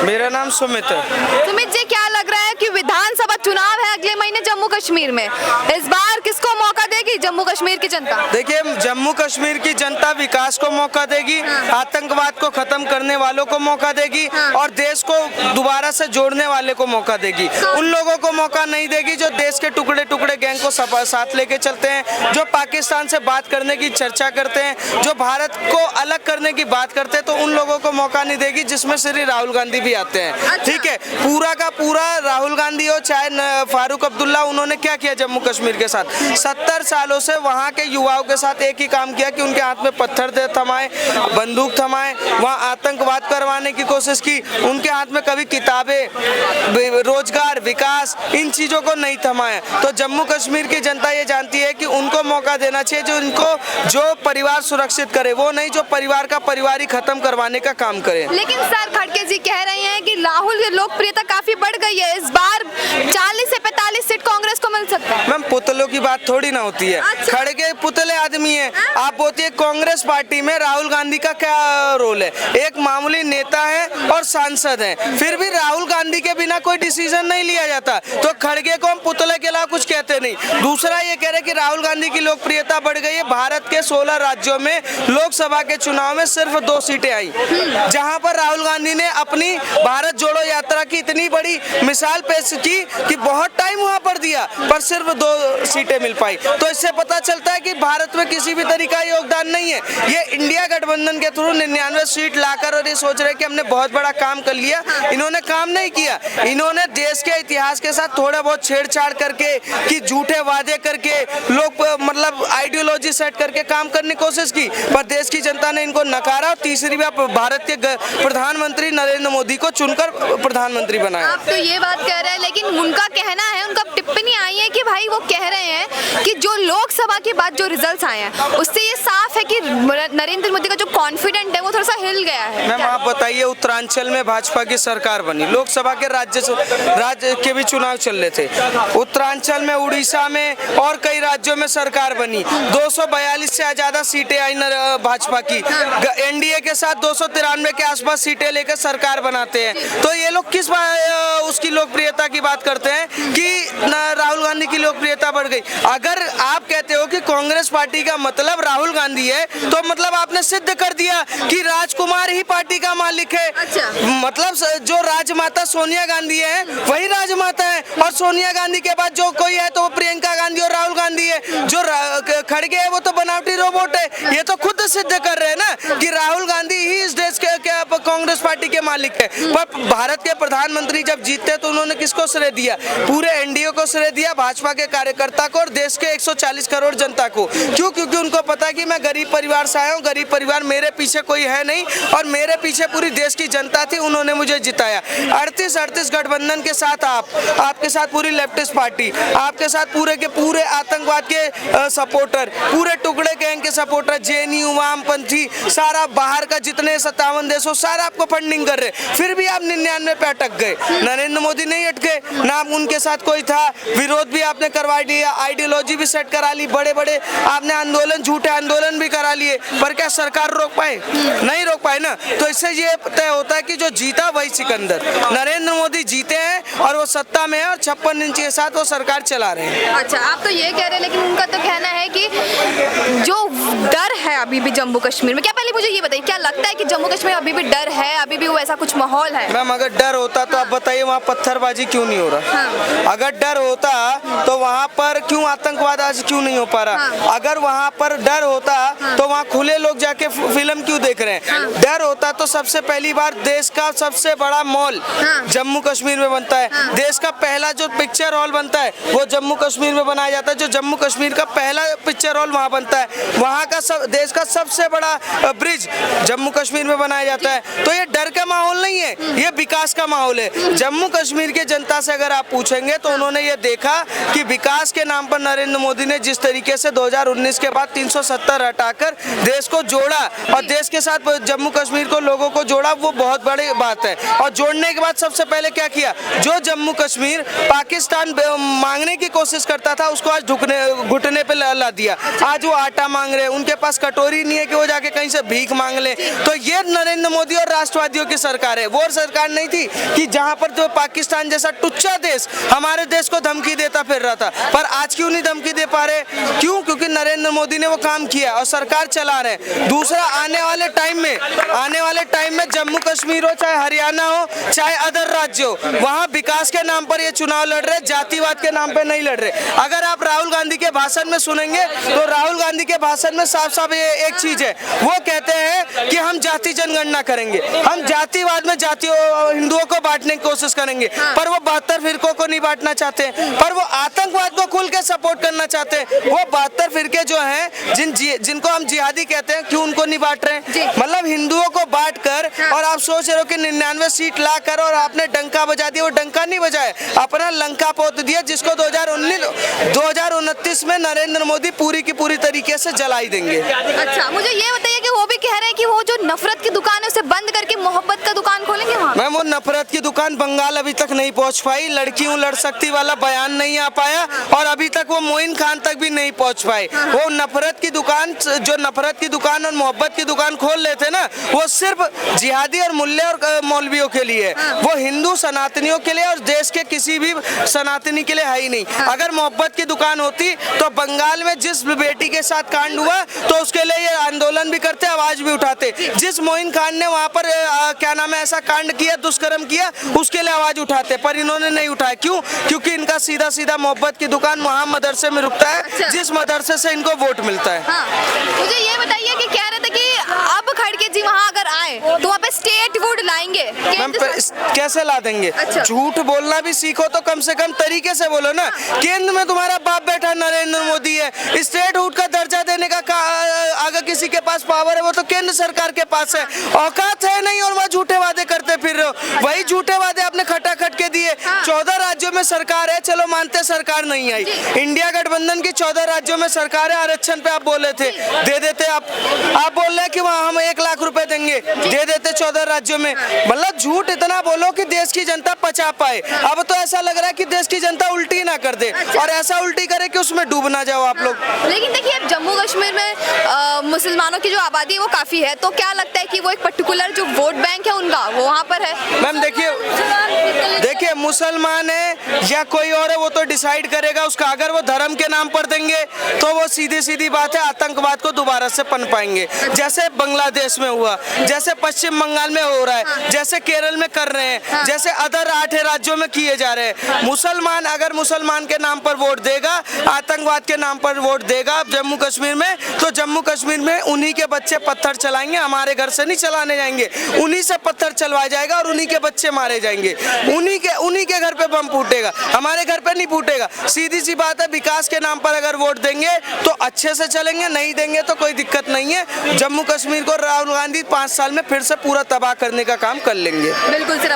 मेरा नाम सुमित है। सुमित जी, क्या लग रहा है कि विधानसभा चुनाव है अगले महीने जम्मू कश्मीर में, इस बार किसको मौका देगी जम्मू कश्मीर की जनता? देखिए, जम्मू कश्मीर की जनता विकास को मौका देगी, आतंकवाद को खत्म करने वालों को मौका देगी और देश को दोबारा से जोड़ने वाले को मौका देगी। उन लोगों को मौका नहीं देगी जो देश के टुकड़े टुकड़े गैंग को साथ लेके चलते हैं, जो पाकिस्तान से बात करने की चर्चा करते हैं, जो भारत को अलग करने की बात करते हैं, तो उन लोगों को मौका नहीं देगी, जिसमें श्री राहुल गांधी भी आते हैं। ठीक है, पूरा का पूरा राहुल गांधी हो चाहे फारूक अब्दुल्ला, उन्होंने क्या किया जम्मू कश्मीर के साथ? 70 सालों से वहाँ के युवाओं के साथ एक ही काम किया कि उनके हाथ में पत्थर थमाए, बंदूक थमाए, वहाँ आतंकवाद करवाने की कोशिश की। उनके हाथ में कभी किताबें, रोजगार, विकास, इन चीजों को नहीं थमाया। तो जम्मू कश्मीर की जनता ये जानती है कि उनको मौका देना चाहिए, जो परिवार सुरक्षित करे, वो नहीं जो परिवार का परिवार खत्म करवाने का काम करे। लेकिन सर, खड़गे जी कह रहे हैं कि राहुल की लोकप्रियता काफी बढ़ गई है, इस बार 40 से 45 सीट कांग्रेस को मिल सकता है। मैम, पुतलों की बात थोड़ी ना होती है। अच्छा। खड़गे पुतले आदमी है। आप बोलते कांग्रेस पार्टी में राहुल गांधी का क्या रोल है? एक मामूली नेता है और सांसद है, फिर भी राहुल गांधी के बिना कोई डिसीजन नहीं लिया जाता। तो खड़गे को हम पुतले के अलावा कुछ कहते नहीं। दूसरा ये कह रहे कि राहुल गांधी की लोकप्रियता बढ़ गई है। भारत के 16 राज्यों में लोकसभा के चुनाव में सिर्फ 2 सीटें आई, जहां पर राहुल गांधी ने अपनी भारत जोड़ो यात्रा की इतनी बड़ी मिसाल पेश की कि बहुत टाइम वहां पर दिया, पर सिर्फ 2 सीटें मिल पाई। तो इससे पता चलता है कि भारत में किसी भी तरीका योगदान नहीं है। ये इंडिया गठबंधन के थ्रू 99 सीट लाकर और ये सोच रहे कि हमने बहुत बड़ा काम कर लिया, इन्होंने काम नहीं किया। इन्होंने देश के इतिहास के साथ थोड़ा बहुत छेड़छाड़ करके, कि झूठे वादे करके, लोग मतलब आइडियोलॉजी सेट करके काम करने की कोशिश की, पर देश की जनता ने इनको नकारा और तीसरी बार भारत के प्रधानमंत्री नरेंद्र मोदी को चुनकर प्रधानमंत्री बनाया। आप तो ये बात कह रहे हैं, लेकिन उनका कहना है, उनका टिप्पणी आई है कि भाई वो कह रहे हैं कि जो लोकसभा के बाद जो रिजल्ट्स आए हैं उससे ये साफ है कि नरेंद्र मोदी का जो कॉन्फिडेंट है वो थोड़ा सा हिल गया है। मैम, आप बताइए, उत्तरांचल में भाजपा की सरकार बनी, लोकसभा के राज्य के भी चुनाव चल रहे थे, उत्तरांचल में, उड़ीसा में और कई राज्यों में सरकार बनी, 242 से ज्यादा सीटें आई भाजपा की। एनडीए के साथ 293 के आसपास सीटें लेकर सरकार बनाते हैं। तो ये लोग किस उसकी लोकप्रियता की बात करते हैं कि राहुल गांधी की लोकप्रियता बढ़ गई? अगर आप कहते हो कि कांग्रेस पार्टी का मतलब राहुल गांधी है, तो मतलब आपने सिद्ध कर दिया कि राजकुमार ही पार्टी का मालिक है। अच्छा। मतलब जो राजमाता सोनिया गांधी है वही राजमाता है, और सोनिया गांधी के बाद जो कोई है तो वो प्रियंका गांधी और राहुल गांधी है। जो खड़गे है वो तो बनावटी रोबोट है। ये तो खुद सिद्ध कर रहे हैं ना कि राहुल गांधी ही इस देश के कांग्रेस पार्टी के मालिक है। पर भारत के प्रधानमंत्री जब जीतते तो उन्होंने किसको श्रेय दिया? पूरे एनडीए को श्रेय दिया, भाजपा के कार्यकर्ता को और देश के 140 करोड़ जनता को। क्यों? क्योंकि उनको पता है कि मैं गरीब परिवार से आया हूँ, गरीब परिवार, मेरे पीछे कोई है नहीं और मेरे पीछे पूरी देश की जनता थी, उन्होंने मुझे जिताया। 38 गठबंधन के साथ आपके साथ पूरी लेफ्टिस्ट पार्टी, आपके साथ पूरे के पूरे आतंकवाद के सपोर्टर, पूरे टुकड़े गैंग के सपोर्टर, जेएनयू, वामपंथी, सारा बाहर का जितने 57 देशों, सारा आपको फंडिंग कर रहे, फिर भी आप 99 पे अटक गए। नरेंद्र मोदी नहीं अटके, ना उनके साथ कोई था, विरोध भी आपने करवा दिया, आइडियोलॉजी भी सेट करा ली, बड़े बड़े आपने आंदोलन, झूठे आंदोलन भी करा लिए, पर क्या सरकार रोक पाए? नहीं रोक पाए ना। तो इससे ये तय होता है कि जो जीता वही सिकंदर। नरेंद्र मोदी जीते हैं और वो सत्ता में है और 56 इंच के साथ वो सरकार चला रहे हैं। अच्छा, आप तो ये कह रहे हैं, लेकिन उनका तो कहना है कि जो डर है अभी भी जम्मू कश्मीर में, क्या पहले मुझे ये बताइए, क्या लगता है कि जम्मू कश्मीर में अभी भी डर है, अभी भी वैसा कुछ माहौल है? मैम, अगर डर होता तो आप बताइए वहाँ पत्थरबाजी क्यों नहीं हो रहा? अगर डर होता तो वहाँ पर क्यों आतंकवाद आज क्यों नहीं हो पा रहा? अगर वहाँ पर डर होता तो वहाँ खुले लोग जाके फिल्म क्यों देख रहे हैं? डर होता तो सबसे पहली बार देश का सबसे बड़ा मॉल जम्मू कश्मीर में बनता है, देश का पहला जो पिक्चर हॉल बनता है वो जम्मू कश्मीर में बनाया जाता है, जो जम्मू कश्मीर का पहला पिक्चर हॉल वहाँ बनता है, वहाँ का देश का सबसे बड़ा ब्रिज जम्मू कश्मीर में बनाया जाता है। तो ये डर का माहौल नहीं है, ये विकास का माहौल है। जम्मू कश्मीर के जनता से अगर आप पूछेंगे तो उन्होंने ये देखा कि विकास के नाम पर नरेंद्र मोदी ने जिस तरीके से 2019 के बाद 370 हटाकर देश को जोड़ा और देश के साथ जम्मू कश्मीर को, लोगों को जोड़ा, वो बहुत बड़ी बात है। और जोड़ने के बाद सबसे पहले क्या किया, जो जम्मू कश्मीर पाकिस्तान मांगने की कोशिश करता था उसको आज घुटने पे ला दिया। आज वो आटा मांग रहे हैं, उनके पास कटोरी नहीं है कि वो जाके कहीं से भीख मांग ले। तो ये नरेंद्र मोदी और राष्ट्रवादियों की सरकार है, वो सरकार नहीं थी कि जहां पर जो पाकिस्तान जैसा टुच्चा देश हमारे देश को धमकी देता फिर रहा था। पर आज क्यों नहीं धमकी दे पा रहे, क्यों? क्योंकि नरेंद्र मोदी ने वो काम किया और सरकार चला रहे हैं। दूसरा, आने वाले टाइम में जम्मू कश्मीर हो चाहे हरियाणा हो चाहे अदर राज्य हो, वहाँ विकास के नाम पर ये चुनाव लड़ रहे, जातिवाद के नाम पे नहीं लड़ रहे। अगर आप राहुल गांधी के भाषण में सुनेंगे तो राहुल गांधी के भाषण में साफ साफ ये एक चीज है, वो कहते हैं कि हम जाति जनगणना करेंगे, हम जातिवाद में जातियों हिंदुओं को बांटने की कोशिश करेंगे। पर वो 72 फिरकों को नहीं बांटना चाहते, पर वो आतंकवाद को खुल के सपोर्ट करना चाहते हैं। वो 72 फिरके जो हैं जिनको हम जिहादी कहते हैं, क्यों उनको नहीं बांट रहे हैं? मतलब हिंदुओं को बांट कर और आप सोच रहे हो कि 99 सीट ला कर और आपने डंका बजा दिया, वो डंका नहीं बजाए, अपना लंका पोत दिया, जिसको 2029 में नरेंद्र मोदी पूरी की पूरी तरीके से जलाई देंगे। अच्छा, मुझे ये बताइए कि वो भी कह रहे हैं कि वो जो नफरत की दुकान है उसे बंद करके मोहब्बत का दुकान खोलेंगे वहाँ? मैम, वो नफरत की दुकान बंगाल अभी तक नहीं पहुंच पाई, लड़की हूँ लड़ सकती वाला बयान नहीं आ पाया और अभी तक वो मोइन खान तक भी नहीं पहुंच पाए। वो नफरत की दुकान, जो नफरत की दुकान और मोहब्बत की दुकान खोल लेते ना, वो सिर्फ जिहादी और मुल्ले और मौलवियों के लिए, वो हिंदू सनातनियों के लिए और देश के किसी भी सनातनी के लिए है ही नहीं। अगर मोहब्बत की दुकान होती तो बंगाल में जिस बेटी के साथ कांड हुआ तो उसके लिए ये आंदोलन भी करते, आवाज भी उठाते। जिस मोइन खान ने वहाँ पर क्या नाम है ऐसा कांड किया, दुष्कर्म किया, उसके लिए आवाज उठाते, पर इन्होंने नहीं उठाया। क्यों? क्योंकि इनका सीधा सीधा मोहब्बत की दुकान वहाँ मदरसे में रुकता है। अच्छा। जिस मदरसे से इनको वोट मिलता है। हाँ, मुझे ये बताइए कि कह रहे थे कि अब खड़गे जी वहाँ अगर आए तो वहाँ पे स्टेट वुड लाएंगे, मैम, कैसे ला देंगे? अच्छा। झूठ बोलना भी सीखो तो कम से कम तरीके से बोलो ना। केंद्र में तुम्हारा बाप बैठा नरेंद्र मोदी है, स्टेट हुड का दर्जा देने का अगर किसी के पास पावर है वो तो केंद्र सरकार के पास है, औकात है नहीं और वह झूठे वादे करते फिर रहे हो। वही झूठे वादे आपने खटाखट के दिए। 14 राज्यों में सरकार है, चलो मानते सरकार नहीं आई। इंडिया गठबंधन की 14 राज्यों में सरकार है, आरक्षण पे आप बोले थे दे देते, आप बोल रहे हैं कि वहाँ हम 1 लाख रुपए देंगे, दे देते 14 राज्यों में। मतलब झूठ इतना बोलो कि देश की जनता पचा पाए। अब तो ऐसा लग रहा है कि देश की जनता उल्टी ना कर दे और ऐसा उल्टी करे कि उसमें डूब ना जाओ आप लोग। लेकिन देखिए, अब जम्मू कश्मीर में मुसलमानों की जो आबादी है वो काफी है, तो क्या लगता है कि वो एक पर्टिकुलर जो वोट बैंक है उनका वो वहाँ पर है? मैम देखिए मुसलमान है या कोई और है वो तो डिसाइड करेगा उसका। अगर वो धर्म के नाम पर देंगे तो वो सीधी सीधी बात है आतंकवाद को दोबारा से पन पाएंगे, जैसे बांग्लादेश में हुआ, जैसे पश्चिम बंगाल में हो रहा है, जैसे केरल में कर रहे हैं, जैसे अदर 8 राज्यों में किए जा रहे हैं। मुसलमान अगर मुसलमान के नाम पर वोट देगा, आतंकवाद के नाम पर वोट देगा जम्मू कश्मीर में, तो जम्मू कश्मीर में उन्हीं के बच्चे पत्थर चलाएंगे, हमारे घर से नहीं चलाने जाएंगे, उन्हीं से पत्थर चलवाया जाएगा और उन्हीं के बच्चे मारे जाएंगे, उन्हीं के घर पे बम फूटेगा, हमारे घर पे नहीं फूटेगा। सीधी सी बात है, विकास के नाम पर अगर वोट देंगे तो अच्छे से चलेंगे, नहीं देंगे तो कोई दिक्कत नहीं है। जम्मू कश्मीर को राहुल गांधी 5 साल में फिर से पूरा तबाह करने का काम कर लेंगे। बिल्कुल सर।